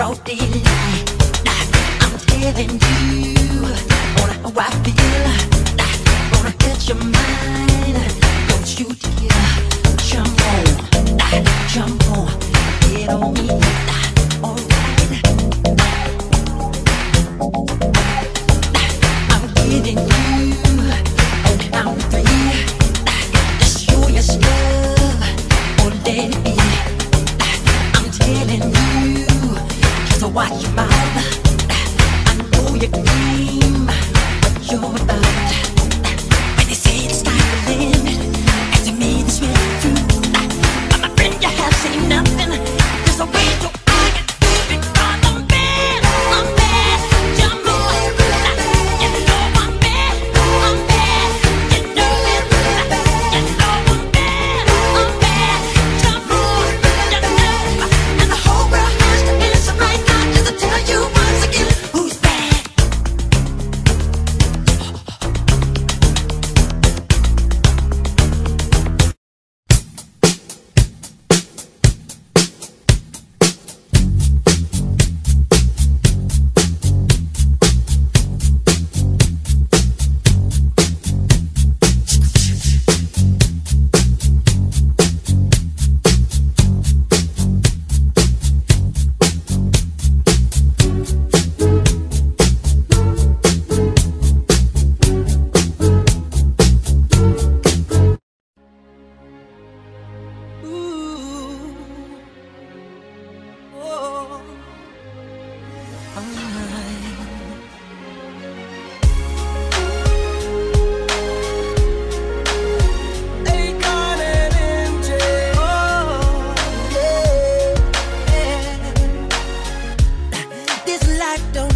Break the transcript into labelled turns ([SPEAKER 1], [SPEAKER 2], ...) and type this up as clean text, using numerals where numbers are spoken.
[SPEAKER 1] broad daylight. I'm telling you how I feel. Gonna get your mind. Don't you dare jump on, get on me. Alright, I'm getting you, and I'm free. Just show your stuff, or let it be. I'm telling you, just watch your mouth. I know your game, what you're about. When they say the sky's the limit, and to me this will be true. But my friend, you have seen nothing. There's a way to I can do it, 'cause I'm bad, jump on. You know I'm bad, you know it. You know I'm bad, jump on. You know, and the whole world has to answer right now just to tell you once again who's bad. This life don't